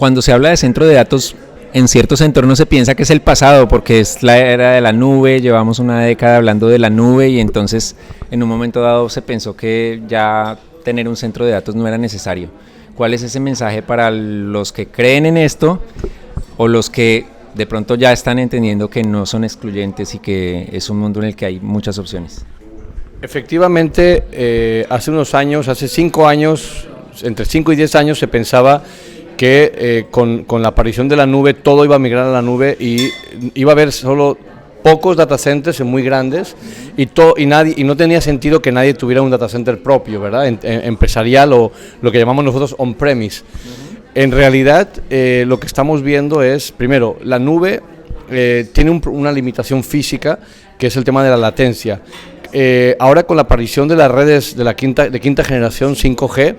Cuando se habla de centro de datos, en ciertos entornos se piensa que es el pasado porque es la era de la nube, llevamos una década hablando de la nube y entonces en un momento dado se pensó que ya tener un centro de datos no era necesario. ¿Cuál es ese mensaje para los que creen en esto o los que de pronto ya están entendiendo que no son excluyentes y que es un mundo en el que hay muchas opciones? Efectivamente, hace unos años, hace 5 años, entre 5 y 10 años se pensaba que con la aparición de la nube todo iba a migrar a la nube y iba a haber solo pocos data centers muy grandes y no tenía sentido que nadie tuviera un data center propio, ¿verdad? Empresarial o lo que llamamos nosotros on-premise. En realidad lo que estamos viendo es, primero, la nube tiene una limitación física que es el tema de la latencia. Ahora con la aparición de las redes de quinta generación 5G,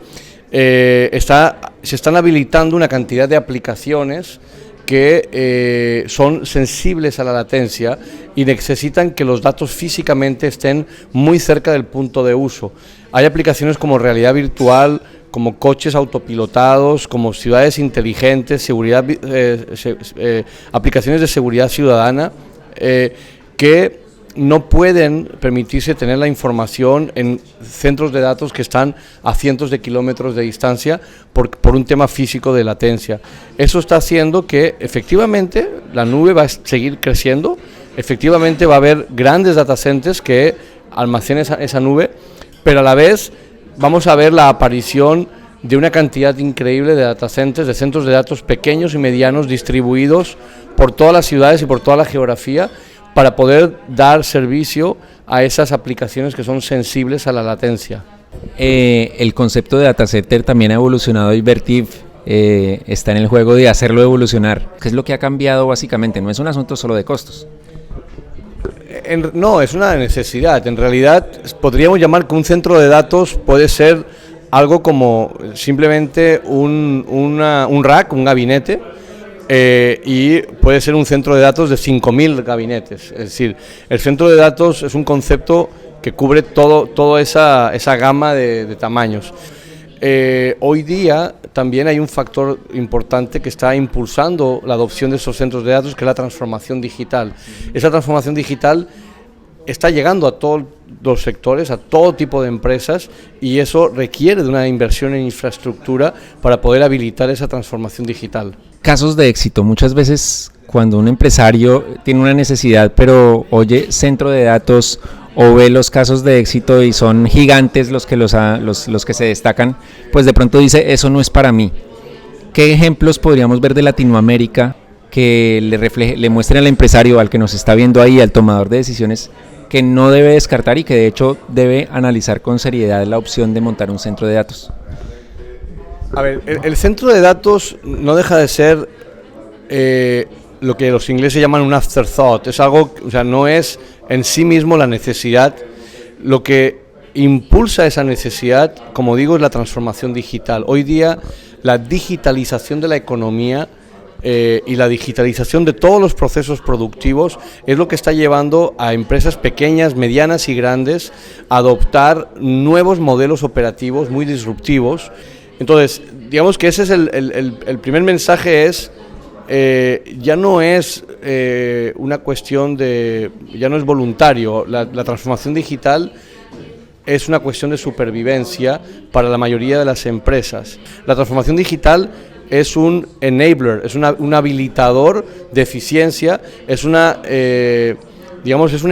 se están habilitando una cantidad de aplicaciones que son sensibles a la latencia y necesitan que los datos físicamente estén muy cerca del punto de uso. Hay aplicaciones como realidad virtual, como coches autopilotados, como ciudades inteligentes, aplicaciones de seguridad ciudadana, que no pueden permitirse tener la información en centros de datos que están a cientos de kilómetros de distancia por un tema físico de latencia. Eso está haciendo que efectivamente la nube va a seguir creciendo, efectivamente va a haber grandes data centers que almacenen esa nube, pero a la vez vamos a ver la aparición de una cantidad increíble de data centers, de centros de datos pequeños y medianos distribuidos por todas las ciudades y por toda la geografía, para poder dar servicio a esas aplicaciones que son sensibles a la latencia. El concepto de data center también ha evolucionado y Vertiv está en el juego de hacerlo evolucionar. ¿Qué es lo que ha cambiado básicamente? No es un asunto solo de costos. No, es una necesidad. En realidad podríamos llamar que un centro de datos puede ser algo como simplemente un rack, un gabinete, y puede ser un centro de datos de 5.000 gabinetes. Es decir, el centro de datos es un concepto que cubre toda esa gama de tamaños. Hoy día también hay un factor importante que está impulsando la adopción de esos centros de datos, que es la transformación digital. Esa transformación digital está llegando a todos los sectores, a todo tipo de empresas, y eso requiere de una inversión en infraestructura para poder habilitar esa transformación digital. Casos de éxito. Muchas veces cuando un empresario tiene una necesidad pero oye centro de datos o ve los casos de éxito y son gigantes los que se destacan, pues de pronto dice eso no es para mí. ¿Qué ejemplos podríamos ver de Latinoamérica que le muestren al empresario, al que nos está viendo ahí, al tomador de decisiones, que no debe descartar y que de hecho debe analizar con seriedad la opción de montar un centro de datos? A ver, el centro de datos no deja de ser lo que los ingleses llaman un afterthought. Es algo, o sea, no es en sí mismo la necesidad. Lo que impulsa esa necesidad, como digo, es la transformación digital. Hoy día la digitalización de la economía y la digitalización de todos los procesos productivos es lo que está llevando a empresas pequeñas, medianas y grandes a adoptar nuevos modelos operativos muy disruptivos. Entonces, digamos que ese es el primer mensaje, es ya no es una cuestión ya no es voluntario. La transformación digital es una cuestión de supervivencia para la mayoría de las empresas. La transformación digital es un enabler, es un habilitador de eficiencia, es una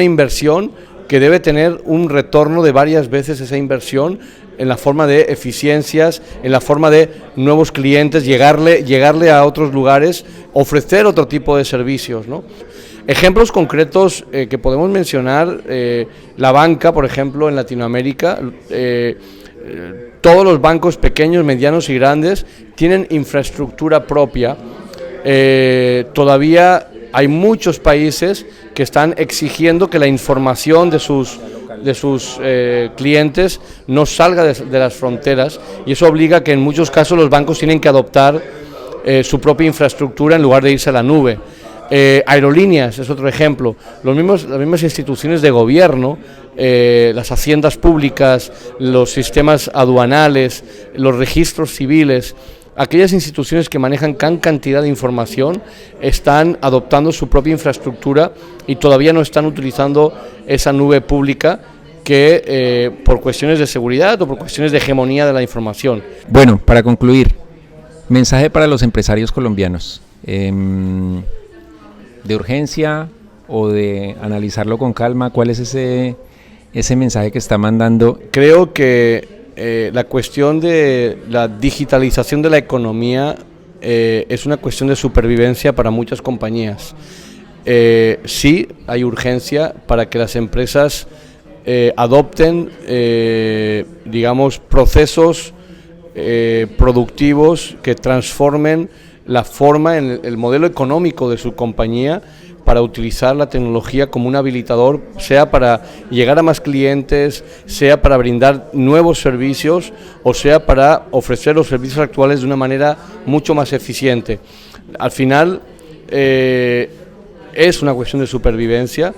inversión que debe tener un retorno de varias veces esa inversión, en la forma de eficiencias, en la forma de nuevos clientes, llegarle a otros lugares, ofrecer otro tipo de servicios, ¿no? Ejemplos concretos que podemos mencionar, la banca, por ejemplo, en Latinoamérica, todos los bancos pequeños, medianos y grandes tienen infraestructura propia. Todavía hay muchos países que están exigiendo que la información de sus clientes no salga de las fronteras, y eso obliga a que en muchos casos los bancos tienen que adoptar su propia infraestructura en lugar de irse a la nube. Aerolíneas es otro ejemplo. Las mismas instituciones de gobierno, las haciendas públicas, los sistemas aduanales, los registros civiles, aquellas instituciones que manejan gran cantidad de información están adoptando su propia infraestructura y todavía no están utilizando esa nube pública que por cuestiones de seguridad o por cuestiones de hegemonía de la información. Bueno, para concluir, mensaje para los empresarios colombianos, de urgencia o de analizarlo con calma, ¿cuál es ese mensaje que está mandando? Creo que la cuestión de la digitalización de la economía es una cuestión de supervivencia para muchas compañías. Sí, hay urgencia para que las empresas adopten, digamos, procesos productivos que transformen la forma en el modelo económico de su compañía para utilizar la tecnología como un habilitador, sea para llegar a más clientes, sea para brindar nuevos servicios o sea para ofrecer los servicios actuales de una manera mucho más eficiente. Al final es una cuestión de supervivencia,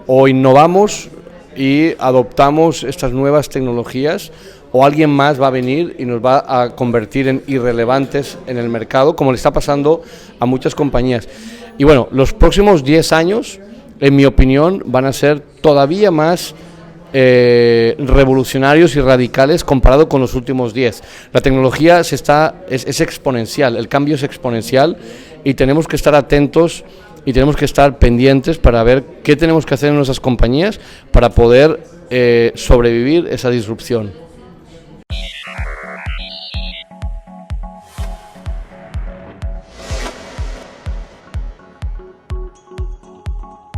o innovamos y adoptamos estas nuevas tecnologías, o alguien más va a venir y nos va a convertir en irrelevantes en el mercado, como le está pasando a muchas compañías. Y bueno, los próximos 10 años, en mi opinión, van a ser todavía más revolucionarios y radicales comparado con los últimos 10. La tecnología es exponencial, el cambio es exponencial y tenemos que estar atentos y tenemos que estar pendientes para ver qué tenemos que hacer en nuestras compañías para poder sobrevivir esa disrupción.